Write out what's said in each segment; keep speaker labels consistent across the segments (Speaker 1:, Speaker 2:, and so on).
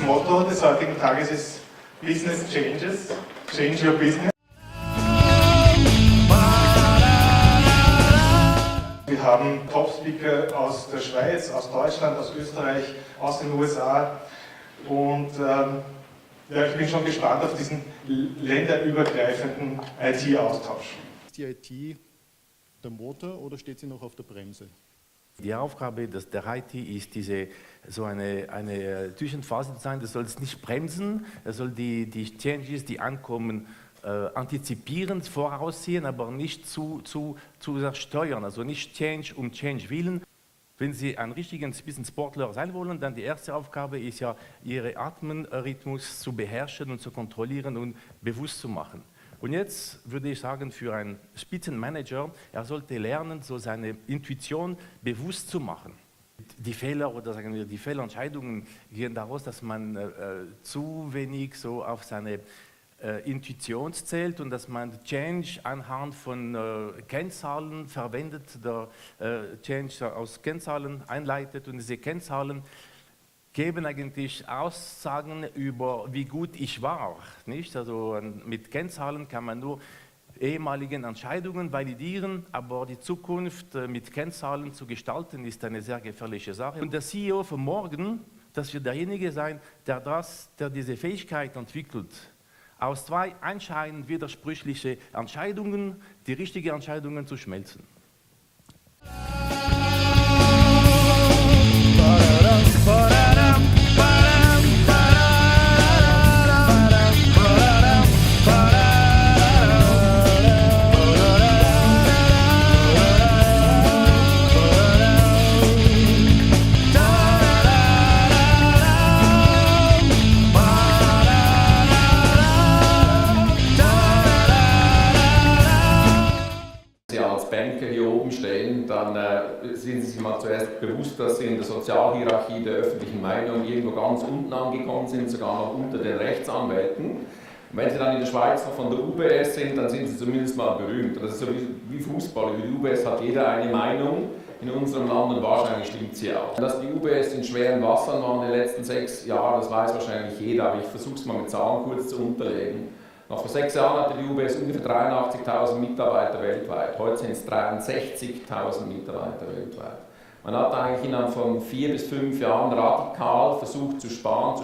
Speaker 1: Motto des heutigen Tages ist Business Changes, Change Your Business. Wir haben Top-Speaker aus der Schweiz, aus Deutschland, aus Österreich, aus den USA und ja, ich bin schon gespannt auf diesen länderübergreifenden IT-Austausch.
Speaker 2: Ist die IT der Motor oder steht sie noch auf der Bremse?
Speaker 3: Die Aufgabe der IT ist, so eine Zwischenphase zu sein. Das soll es nicht bremsen, das soll die Changes, die ankommen, antizipieren, voraussehen, aber nicht zu sehr steuern, also nicht Change um Change willen. Wenn Sie ein richtiger Business-Sportler sein wollen, dann die erste Aufgabe ist ja, Ihren Atemrhythmus zu beherrschen und zu kontrollieren und bewusst zu machen. Und jetzt würde ich sagen, für einen Spitzenmanager, er sollte lernen, so seine Intuition bewusst zu machen. Die Fehler oder sagen wir die Fehlentscheidungen gehen daraus, dass man zu wenig so auf seine Intuition zählt und dass man Change anhand von Kennzahlen verwendet, der Change aus Kennzahlen einleitet und diese Kennzahlen geben eigentlich Aussagen über, wie gut ich war. Nicht? Also mit Kennzahlen kann man nur ehemaligen Entscheidungen validieren, aber die Zukunft mit Kennzahlen zu gestalten, ist eine sehr gefährliche Sache. Und der CEO von morgen, das wird derjenige sein, der diese Fähigkeit entwickelt, aus zwei anscheinend widersprüchliche Entscheidungen, die richtigen Entscheidungen zu schmelzen.
Speaker 4: Dann sind Sie sich mal zuerst bewusst, dass Sie in der Sozialhierarchie der öffentlichen Meinung irgendwo ganz unten angekommen sind, sogar noch unter den Rechtsanwälten. Und wenn Sie dann in der Schweiz noch von der UBS sind, dann sind Sie zumindest mal berühmt. Das ist so wie Fußball. Über die UBS hat jeder eine Meinung. In unserem Land und wahrscheinlich stimmt sie auch. Dass die UBS in schweren Wassern war in den letzten 6 Jahren, das weiß wahrscheinlich jeder, aber ich versuche es mal mit Zahlen kurz zu unterlegen. Noch vor 6 Jahren hatte die UBS ungefähr 83.000 Mitarbeiter weltweit. Heute sind es 63.000 Mitarbeiter weltweit. Man hat eigentlich innerhalb von 4 bis 5 Jahren radikal versucht zu sparen.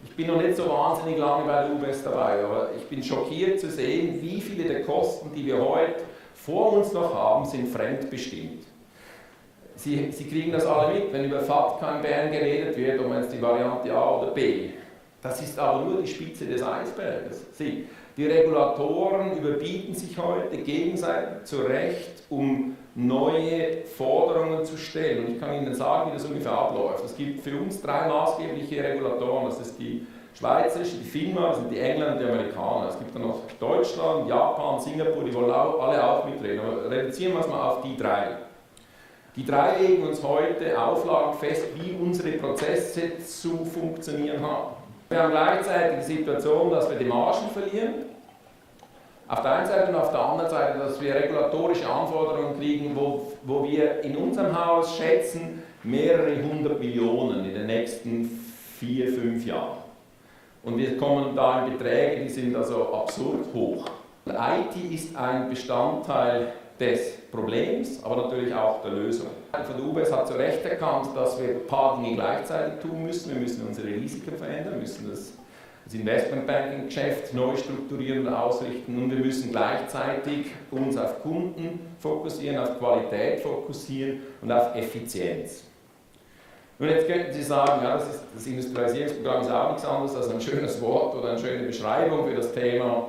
Speaker 4: Ich bin noch nicht so wahnsinnig lange bei der UBS dabei, aber ich bin schockiert zu sehen, wie viele der Kosten, die wir heute vor uns noch haben, sind fremdbestimmt. Sie kriegen das alle mit, wenn über FATCA in Bern geredet wird, um jetzt die Variante A oder B. Das ist aber nur die Spitze des Eisberges. Die Regulatoren überbieten sich heute gegenseitig zu Recht, um neue Forderungen zu stellen. Und ich kann Ihnen sagen, wie das ungefähr abläuft. Es gibt für uns 3 maßgebliche Regulatoren. Das ist die schweizerische, die FINMA, das sind die Engländer und die Amerikaner. Es gibt dann noch Deutschland, Japan, Singapur, die wollen alle auch mitreden. Aber reduzieren wir es mal auf die 3. Die 3 legen uns heute Auflagen fest, wie unsere Prozesse zu funktionieren haben. Wir haben gleichzeitig die Situation, dass wir die Margen verlieren, auf der einen Seite und auf der anderen Seite, dass wir regulatorische Anforderungen kriegen, wo wir in unserem Haus schätzen, mehrere 100 Millionen in den nächsten 4, 5 Jahren. Und wir kommen da in Beträge, die sind also absurd hoch. IT ist ein Bestandteil des Problems, aber natürlich auch der Lösung. Von der UBS hat zu Recht erkannt, dass wir ein paar Dinge gleichzeitig tun müssen. Wir müssen unsere Risiken verändern, wir müssen das Investmentbanking-Geschäft neu strukturieren und ausrichten und wir müssen gleichzeitig uns auf Kunden fokussieren, auf Qualität fokussieren und auf Effizienz. Nun, jetzt könnten Sie sagen, ja, das Industrialisierungsprogramm ist auch nichts anderes als ein schönes Wort oder eine schöne Beschreibung für das Thema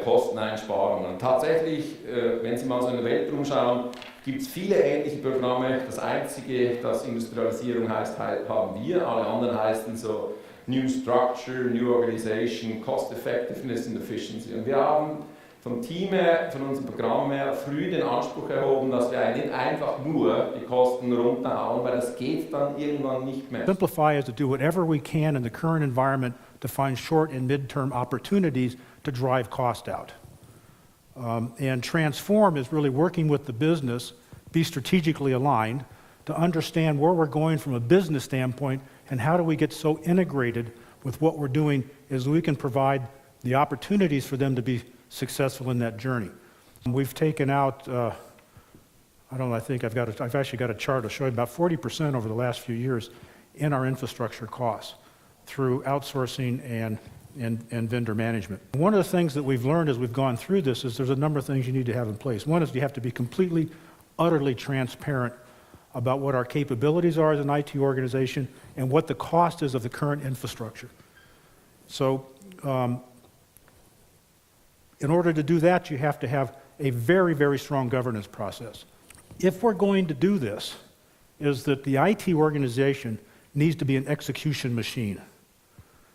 Speaker 4: Kosteneinsparungen. Und tatsächlich, wenn Sie mal so in der Welt rumschauen, gibt es viele ähnliche Programme. Das einzige, das Industrialisierung heißt, haben wir. Alle anderen heißen so New Structure, New Organization, Cost Effectiveness and Efficiency. Und wir haben vom Team her, von unserem Programm her, früh den Anspruch erhoben, dass wir nicht einfach nur die Kosten runterhauen, weil das geht dann irgendwann nicht mehr.
Speaker 5: Simplify is to do whatever we can in the current environment to find short and mid-term opportunities to drive cost out. And transform is really working with the business, be strategically aligned, to understand where we're going from a business standpoint and how do we get so integrated with what we're doing is we can provide the opportunities for them to be successful in that journey. We've taken out, I don't know, I think I've actually got a chart to show you about 40% over the last few years in our infrastructure costs through outsourcing and vendor management. One of the things that we've learned as we've gone through this is there's a number of things you need to have in place. One is you have to be completely, utterly transparent about what our capabilities are as an IT organization and what the cost is of the current infrastructure. So in order to do that, you have to have a very, very strong governance process. If we're going to do this, is that the IT organization needs to be an execution machine.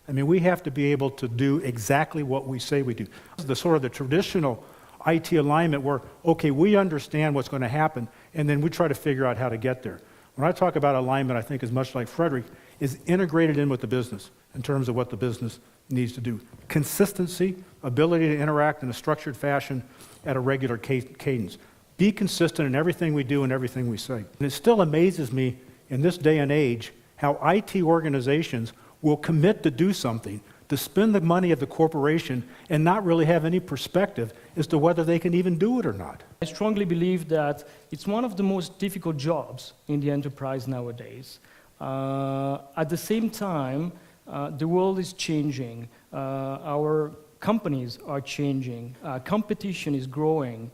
Speaker 5: I mean, we have to be able to do exactly what we say we do. The sort of the traditional IT alignment where, okay, we understand what's going to happen, and then we try to figure out how to get there. When I talk about alignment, I think is much like Frederic, is integrated in with the business in terms of what the business needs to do. Consistency, ability to interact in a structured fashion at a regular cadence. Be consistent in everything we do and everything we say. And it still amazes me in this day and age how IT organizations will commit to do something, to spend the money of the corporation and not really have any perspective as to whether they can even do it or not.
Speaker 6: I strongly believe that it's one of the most difficult jobs in the enterprise nowadays. At the same time, the world is changing. Our companies are changing. Competition is growing.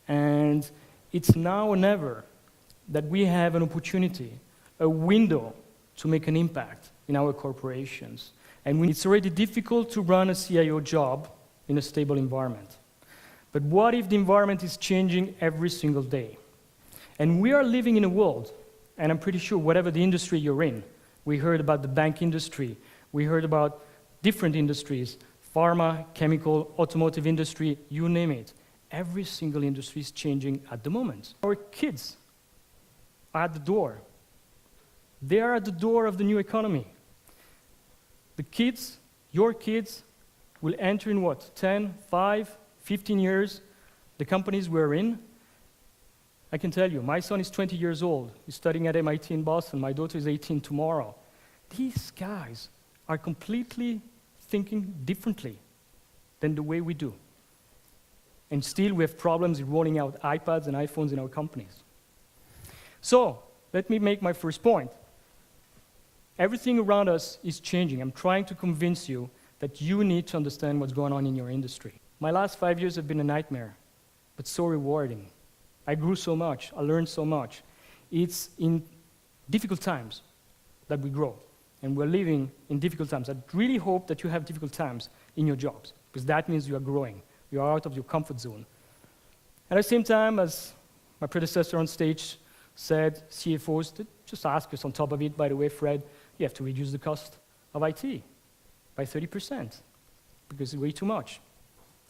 Speaker 6: And it's now or never that we have an opportunity, a window to make an impact in our corporations. And it's already difficult to run a CIO job in a stable environment. But what if the environment is changing every single day? And we are living in a world, and I'm pretty sure whatever the industry you're in, we heard about the bank industry, we heard about different industries, pharma, chemical, automotive industry, you name it. Every single industry is changing at the moment. Our kids are at the door. They are at the door of the new economy. The kids, your kids, will enter in what, 10, 5, 15 years, the companies we're in. I can tell you, my son is 20 years old. He's studying at MIT in Boston. My daughter is 18 tomorrow. These guys are completely thinking differently than the way we do. And still we have problems in rolling out iPads and iPhones in our companies. So, let me make my first point. Everything around us is changing. I'm trying to convince you that you need to understand what's going on in your industry. My last 5 years have been a nightmare, but so rewarding. I grew so much, I learned so much. It's in difficult times that we grow, and we're living in difficult times. I really hope that you have difficult times in your jobs, because that means you are growing. You are out of your comfort zone. At the same time, as my predecessor on stage said, CFOs, just ask us on top of it, by the way, Fred, you have to reduce the cost of IT by 30%, because it's way too much.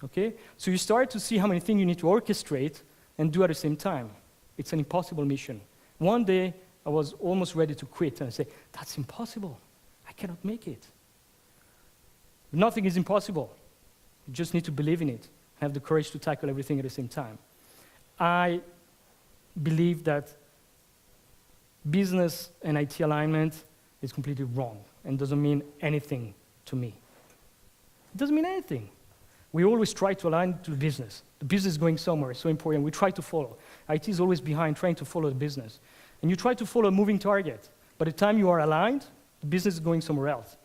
Speaker 6: Okay? So you start to see how many things you need to orchestrate and do at the same time. It's an impossible mission. One day, I was almost ready to quit and say, that's impossible. I cannot make it. Nothing is impossible. You just need to believe in it, have the courage to tackle everything at the same time. I believe that business and IT alignment is completely wrong and doesn't mean anything to me. It doesn't mean anything. We always try to align to the business. The business is going somewhere, it's so important. We try to follow. IT is always behind trying to follow the business. And you try to follow a moving target. By the time you are aligned, the business is going somewhere else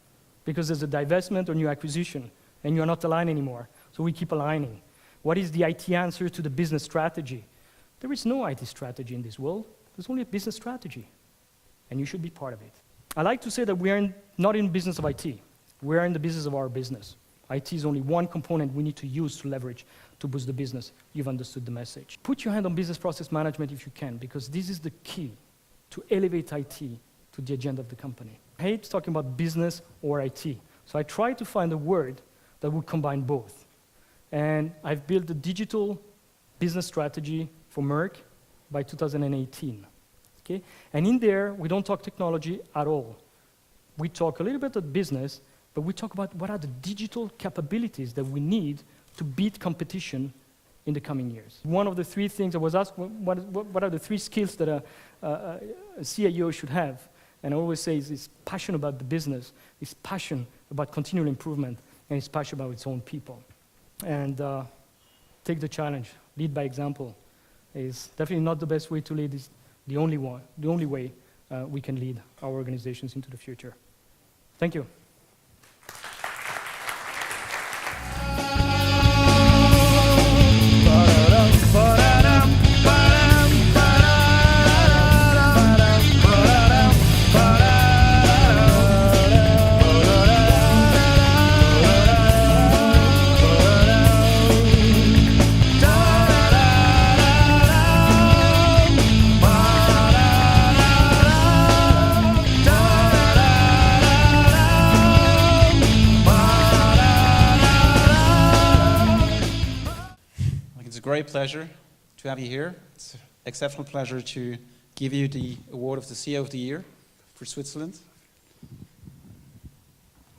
Speaker 6: because there's a divestment or new acquisition, and you're not aligned anymore. So we keep aligning. What is the IT answer to the business strategy? There is no IT strategy in this world. There's only a business strategy, and you should be part of it. I like to say that we are not in the business of IT. We are in the business of our business. IT is only one component we need to use to leverage to boost the business. You've understood the message. Put your hand on business process management if you can, because this is the key to elevate IT to the agenda of the company. I hate talking about business or IT, so I try to find a word that would combine both. And I've built a digital business strategy for Merck by 2018. Okay? And in there, we don't talk technology at all. We talk a little bit of business, but we talk about what are the digital capabilities that we need to beat competition in the coming years. One of the three things I was asked, what are the three skills that a CIO should have? And I always say is passion about the business, is passion about continual improvement, and is passion about its own people. And take the challenge, lead by example, is definitely not the best way to lead, is the only way we can lead our organizations into the future. Thank you.
Speaker 7: Great pleasure to have you here. It's an exceptional pleasure to give you the award of the CEO of the Year for Switzerland.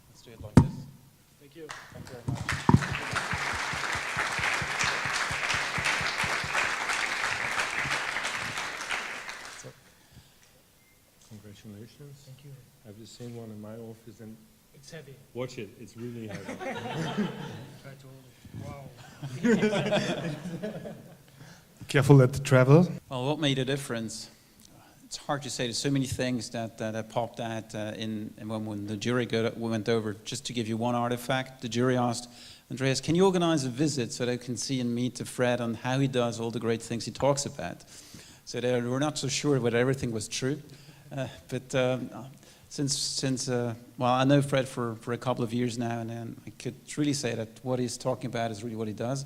Speaker 7: Let's do it like this.
Speaker 6: Thank you.
Speaker 7: Thank you very much.
Speaker 8: Congratulations.
Speaker 6: Thank you.
Speaker 8: I have the same one in my office, and
Speaker 6: It's heavy.
Speaker 8: watch it, it's really heavy.
Speaker 6: Try to hold it. Wow.
Speaker 1: Careful at the travel.
Speaker 7: Well, what made a difference? It's hard to say. There's so many things that popped out when the jury went over. Just to give you one artifact, the jury asked, Andreas, can you organize a visit so they can see and meet Fred on how he does all the great things he talks about? So they were not so sure whether everything was true. Well, I know Fred for a couple of years now, and I could really say that what he's talking about is really what he does.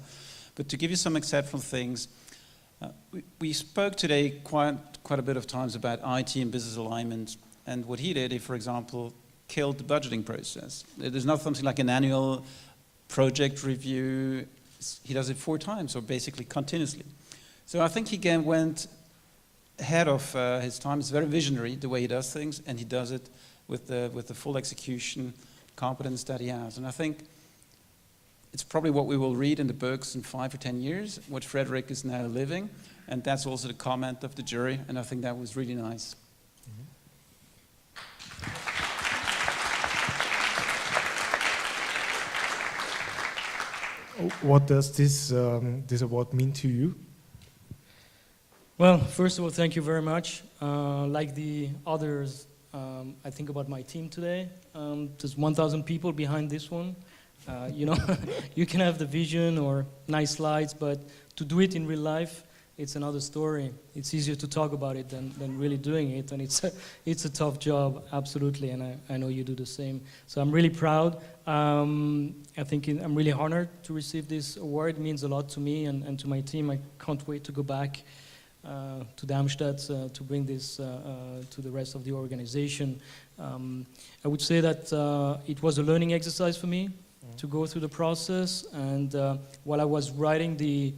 Speaker 7: But to give you some exceptional things, we spoke today quite a bit of times about IT and business alignment, and what he did, he, for example, killed the budgeting process. There's not something like an annual project review. He does it 4 times, or basically continuously. So I think he again went ahead of his time. It's very visionary the way he does things, and he does it with the full execution competence that he has. And I think it's probably what we will read in the books in 5 or 10 years, what Frederic is now living, and that's also the comment of the jury, and I think that was really nice.
Speaker 1: What does this award mean to you?
Speaker 6: Well, first of all, thank you very much. Like the others, I think about my team today. There's 1,000 people behind this one. You know, you can have the vision or nice slides, but to do it in real life, it's another story. It's easier to talk about it than really doing it, and it's a tough job, absolutely, and I know you do the same. So I'm really proud. I think I'm really honored to receive this award. It means a lot to me and to my team. I can't wait to go back to Darmstadt to bring this to the rest of the organization. I would say that it was a learning exercise for me to go through the process, and while I was writing the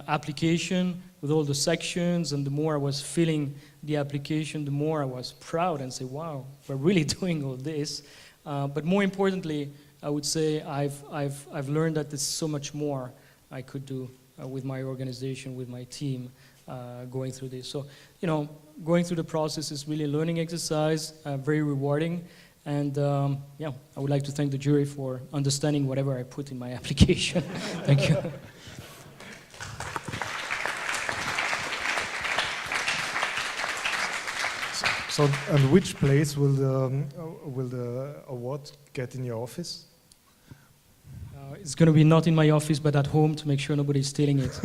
Speaker 6: application with all the sections, and the more I was filling the application, the more I was proud and say, wow, we're really doing all this. But more importantly, I would say I've learned that there's so much more I could do with my organization, with my team, going through this. So, you know, going through the process is really a learning exercise, very rewarding. And yeah, I would like to thank the jury for understanding whatever I put in my application. Thank you.
Speaker 1: So, and which place will the award get in your office?
Speaker 6: It's going to be not in my office, but at home to make sure nobody's stealing it.